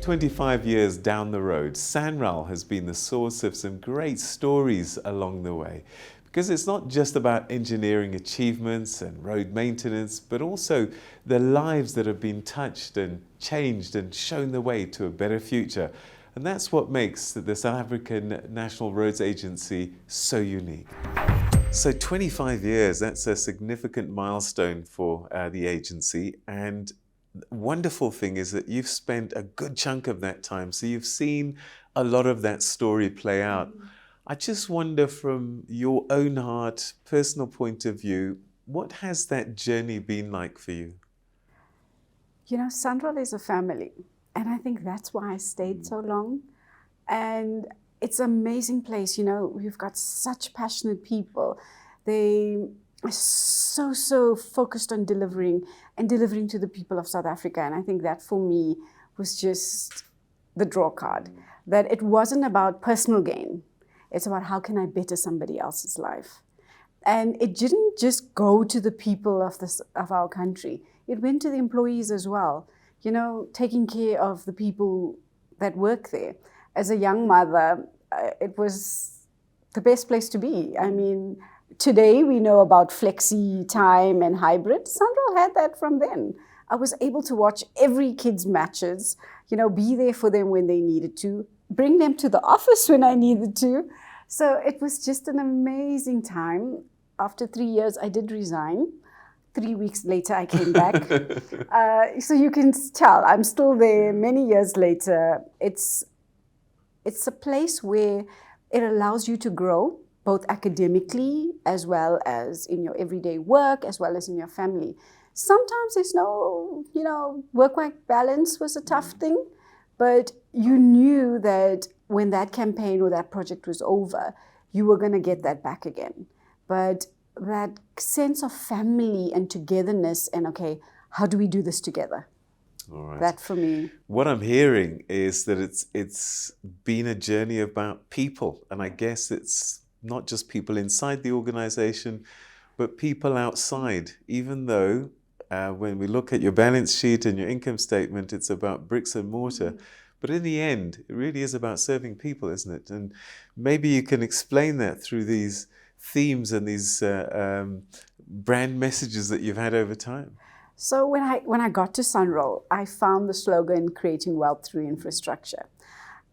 25 years down the road, SANRAL has been the source of some great stories along the way. Because it's not just about engineering achievements and road maintenance, but also the lives that have been touched and changed and shown the way to a better future. And that's what makes the South African National Roads Agency so unique. So 25 years, that's a significant milestone for the agency. And the wonderful thing is that you've spent a good chunk of that time. So you've seen a lot of that story play out. I just wonder, from your own heart, personal point of view, what has that journey been like for you? You know, SANRAL is a family, and I think that's why I stayed so long. And it's an amazing place. You know, we've got such passionate people. They are so focused on delivering to the people of South Africa. And I think that for me was just the draw card, that it wasn't about personal gain. It's about how can I better somebody else's life. And it didn't just go to the people of our country. It went to the employees as well. You know, taking care of the people that work there. As a young mother, it was the best place to be. I mean, today we know about flexi time and hybrid. SANRAL had that from then. I was able to watch every kid's matches, you know, be there for them when they needed to, bring them to the office when I needed to. So it was just an amazing time. After 3 years, I did resign. 3 weeks later, I came back. So you can tell, I'm still there many years later. It's a place where it allows you to grow, both academically, as well as in your everyday work, as well as in your family. Sometimes there's no, you know, work-life balance was a tough thing. But you knew that when that campaign or that project was over, you were going to get that back again. But that sense of family and togetherness and, okay, how do we do this together? All right. That for me. What I'm hearing is that it's been a journey about people. And I guess it's not just people inside the organization, but people outside, even though when we look at your balance sheet and your income statement, it's about bricks and mortar. But in the end, it really is about serving people, isn't it? And maybe you can explain that through these themes and these brand messages that you've had over time. So when I got to SANRAL, I found the slogan, creating wealth through infrastructure.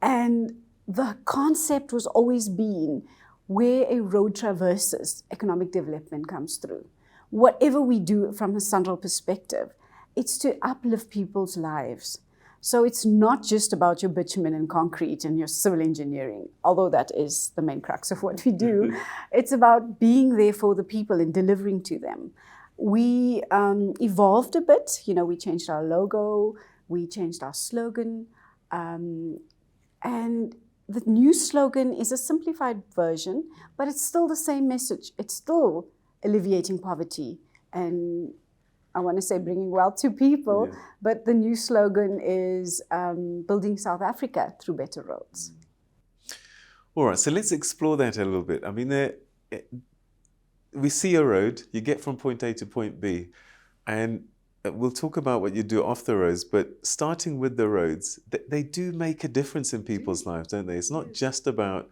And the concept was always been where a road traverses, economic development comes through. Whatever we do from a SANRAL perspective, it's to uplift people's lives. So it's not just about your bitumen and concrete and your civil engineering, although that is the main crux of what we do. It's about being there for the people and delivering to them. We evolved a bit. You know, we changed our logo, we changed our slogan, and the new slogan is a simplified version, but it's still the same message. It's still alleviating poverty and I want to say bringing wealth to people, but the new slogan is building South Africa through better roads. All right, so let's explore that a little bit. I mean, we see a road, you get from point A to point B, and we'll talk about what you do off the roads, but starting with the roads, they do make a difference in people's lives, don't they? It's not just about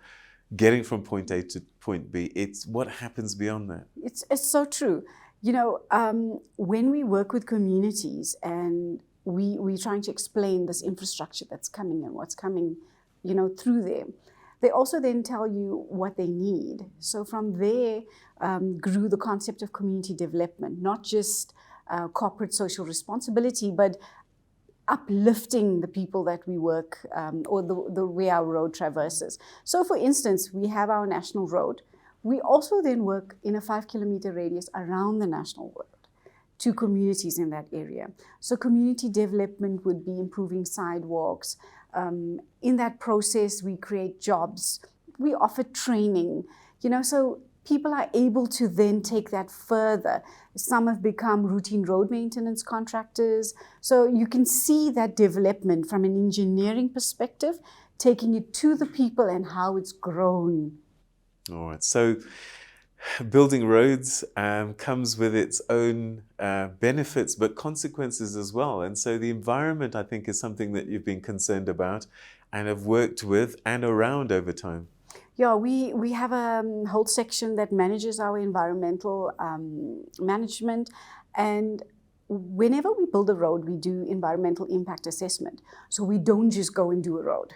getting from point A to point B, it's what happens beyond that. It's so true. You know, when we work with communities and we're trying to explain this infrastructure that's coming and what's coming, you know, through them, they also then tell you what they need. So from there grew the concept of community development, not just corporate social responsibility, but uplifting the people that we work or the way our road traverses. So for instance, we have our national road. We also then work in a 5-kilometer radius around the national road to communities in that area. So community development would be improving sidewalks. In that process, we create jobs. We offer training, you know, so people are able to then take that further. Some have become routine road maintenance contractors. So you can see that development from an engineering perspective, taking it to the people and how it's grown. All right. So building roads comes with its own benefits, but consequences as well. And so the environment, I think, is something that you've been concerned about and have worked with and around over time. Yeah, we have a whole section that manages our environmental management, and whenever we build a road, we do environmental impact assessment. So we don't just go and do a road.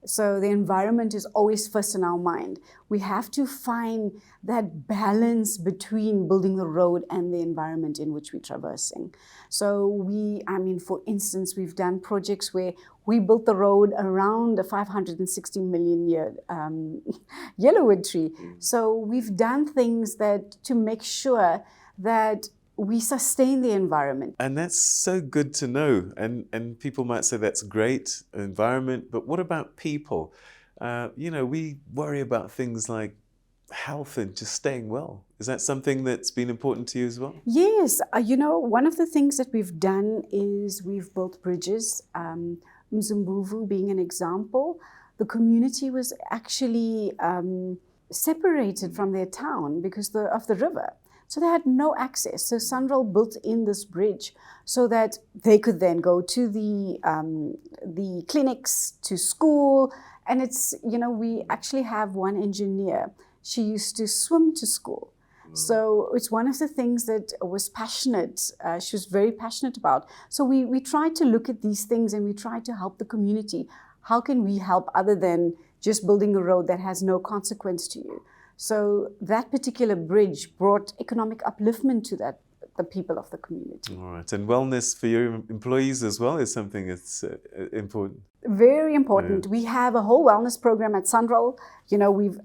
So the environment is always first in our mind. We have to find that balance between building the road and the environment in which we're traversing. So for instance, we've done projects where we built the road around a 560 million year yellowwood tree. So we've done things to make sure that we sustain the environment. And that's so good to know. And people might say that's great, environment, but what about people? We worry about things like health and just staying well. Is that something that's been important to you as well? Yes. One of the things that we've done is we've built bridges. Mzumbuvu being an example, the community was actually separated from their town because of the river. So they had no access. So SANRAL built in this bridge so that they could then go to the clinics, to school. And we actually have one engineer. She used to swim to school. So it's one of the things that was passionate. She was very passionate about. So we tried to look at these things and we tried to help the community. How can we help other than just building a road that has no consequence to you? So that particular bridge brought economic upliftment to the people of the community. All right. And wellness for your employees as well is something that's important. Very important. Yeah. We have a whole wellness program at SANRAL.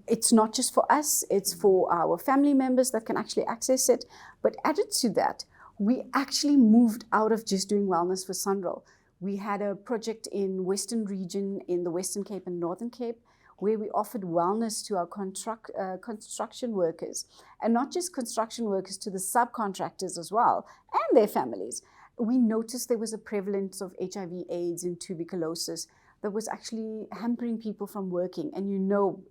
It's not just for us, it's for our family members that can actually access it. But added to that, we actually moved out of just doing wellness for SANRAL. We had a project in Western region, in the Western Cape and Northern Cape, where we offered wellness to our construction workers, and not just construction workers, to the subcontractors as well, and their families. We noticed there was a prevalence of HIV, AIDS, and tuberculosis that was actually hampering people from working, and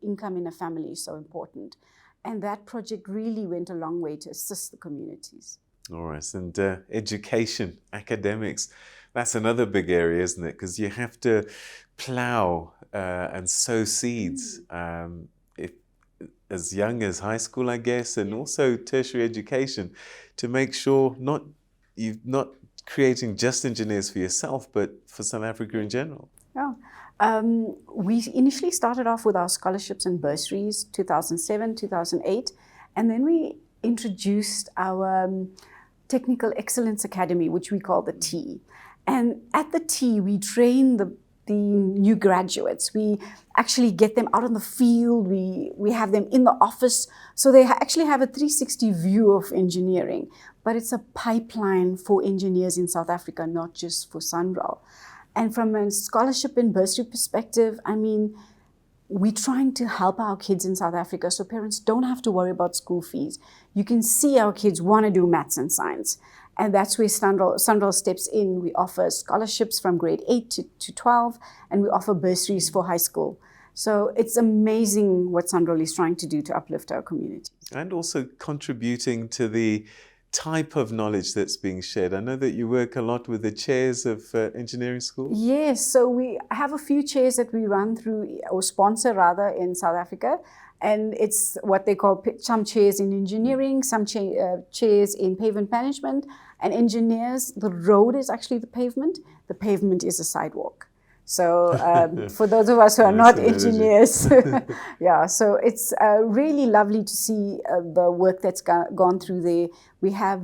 income in a family is so important. And that project really went a long way to assist the communities. All right, and education, academics, that's another big area, isn't it? Because you have to plow and sow seeds as young as high school, I guess, and also tertiary education to make sure you're not creating just engineers for yourself, but for South Africa in general. Yeah. We initially started off with our scholarships and bursaries, 2007, 2008, and then we introduced our Technical Excellence Academy, which we call the T. And at the T, we train the new graduates. We actually get them out on the field. We have them in the office. So they actually have a 360 view of engineering. But it's a pipeline for engineers in South Africa, not just for SANRAL. And from a scholarship and bursary perspective, we're trying to help our kids in South Africa so parents don't have to worry about school fees. You can see our kids want to do maths and science. And that's where SANRAL steps in. We offer scholarships from grade 8 to 12, and we offer bursaries for high school. So it's amazing what SANRAL is trying to do to uplift our community. And also contributing to the type of knowledge that's being shared. I know that you work a lot with the chairs of engineering schools. Yes, so we have a few chairs that we run through, or sponsor rather, in South Africa. And it's what they call some chairs in engineering, some chairs in pavement management. And engineers, the road is actually the pavement is a sidewalk. So for those of us who are not engineers, yeah, so it's really lovely to see the work that's gone through there. We have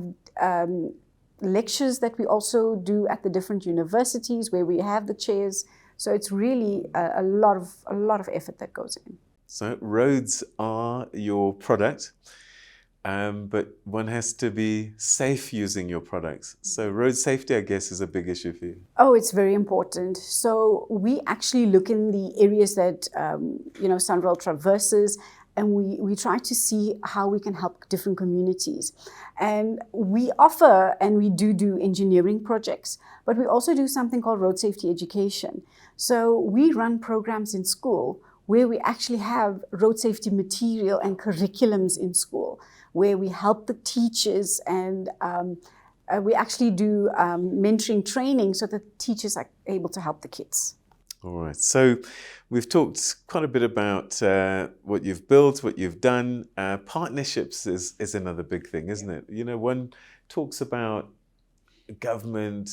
lectures that we also do at the different universities where we have the chairs. So it's really a lot of effort that goes in. So roads are your product. But one has to be safe using your products. So road safety, I guess, is a big issue for you. Oh, it's very important. So we actually look in the areas that, SANRAL traverses, and we try to see how we can help different communities. And we offer, and we do engineering projects, but we also do something called road safety education. So we run programs in school where we actually have road safety material and curriculums in school, where we help the teachers, and we actually do mentoring training so that teachers are able to help the kids. All right. So we've talked quite a bit about what you've built, what you've done. Partnerships is another big thing, isn't it? You know, one talks about government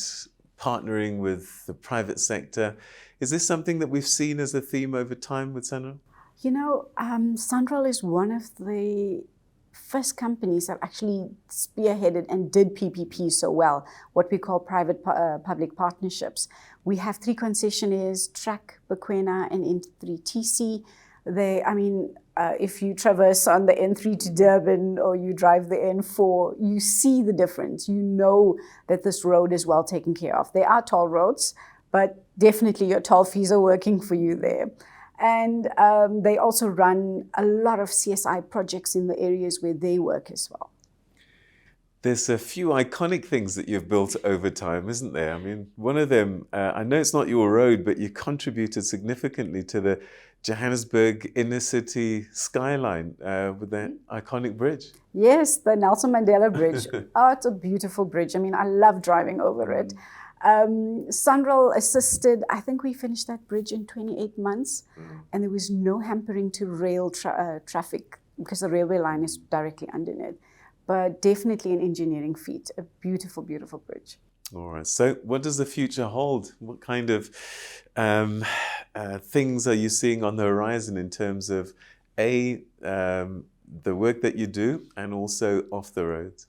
partnering with the private sector. Is this something that we've seen as a theme over time with SANRAL? You know, SANRAL is one of the first companies that actually spearheaded and did PPP so well, what we call private-public partnerships. We have 3 concessionaires, TRAC, Bequena, and N3TC. If you traverse on the N3 to Durban or you drive the N4, you see the difference. You know that this road is well taken care of. There are toll roads, but definitely your toll fees are working for you there. And they also run a lot of CSI projects in the areas where they work as well. There's a few iconic things that you've built over time, isn't there? I mean, one of them, I know it's not your road, but you contributed significantly to the Johannesburg inner city skyline with that iconic bridge. Yes, the Nelson Mandela Bridge. Oh, it's a beautiful bridge. I mean, I love driving over it. SANRAL assisted, I think we finished that bridge in 28 months, and there was no hampering to rail traffic because the railway line is directly underneath. But definitely an engineering feat, a beautiful, beautiful bridge. All right. So what does the future hold? What kind of things are you seeing on the horizon in terms of, the work that you do and also off the roads?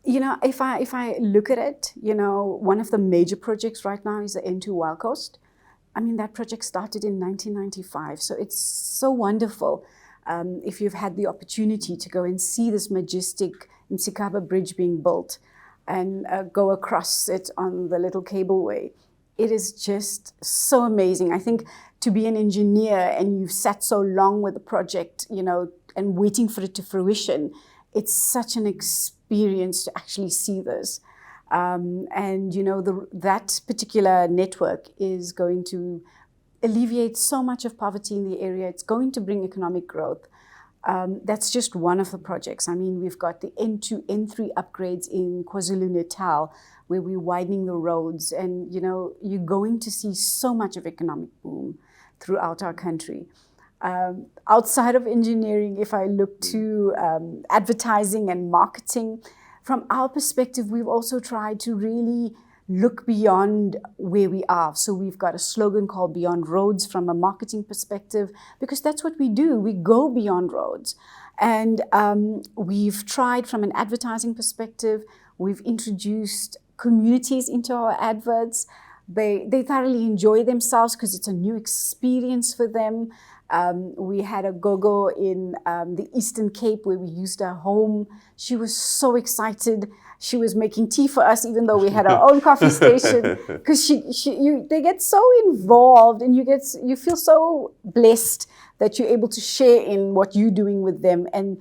You know, if I look at it, you know, one of the major projects right now is the N2 Wild Coast. I mean, that project started in 1995, so it's so wonderful. If you've had the opportunity to go and see this majestic Msikaba Bridge being built and go across it on the little cableway, it is just so amazing. I think to be an engineer and you've sat so long with the project, you know, and waiting for it to fruition, it's such an experience to actually see this. And, you know, that particular network is going to alleviate so much of poverty in the area. It's going to bring economic growth. That's just one of the projects. I mean, we've got the N2, N3 upgrades in KwaZulu-Natal, where we're widening the roads. And, you know, you're going to see so much of economic boom throughout our country. Outside of engineering, if I look to advertising and marketing, from our perspective, we've also tried to really look beyond where we are. So we've got a slogan called Beyond Roads from a marketing perspective, because that's what we do. We go beyond roads. And we've tried from an advertising perspective, we've introduced communities into our adverts. They thoroughly enjoy themselves because it's a new experience for them. We had a go-go in the Eastern Cape where we used her home. She was so excited. She was making tea for us, even though we had our own coffee station, because they get so involved, and you feel so blessed that you're able to share in what you're doing with them, and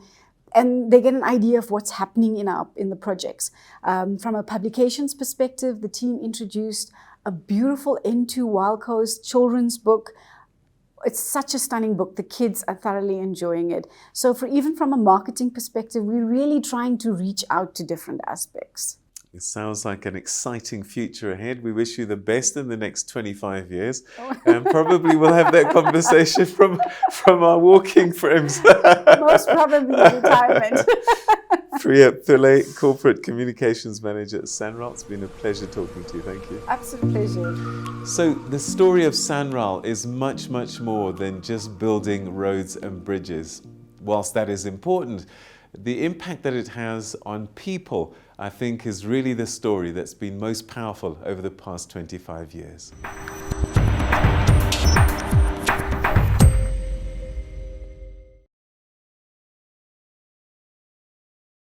they get an idea of what's happening in the projects. From a publications perspective, the team introduced a beautiful N2 Wild Coast children's book. It's such a stunning book. The kids are thoroughly enjoying it. So even from a marketing perspective, we're really trying to reach out to different aspects. It sounds like an exciting future ahead. We wish you the best in the next 25 years. And probably we'll have that conversation from our walking frames. Most probably retirement. Priya Pillay, Corporate Communications Manager at SANRAL. It's been a pleasure talking to you. Thank you. Absolute pleasure. So the story of SANRAL is much, much more than just building roads and bridges. Whilst that is important, the impact that it has on people, I think, is really the story that's been most powerful over the past 25 years.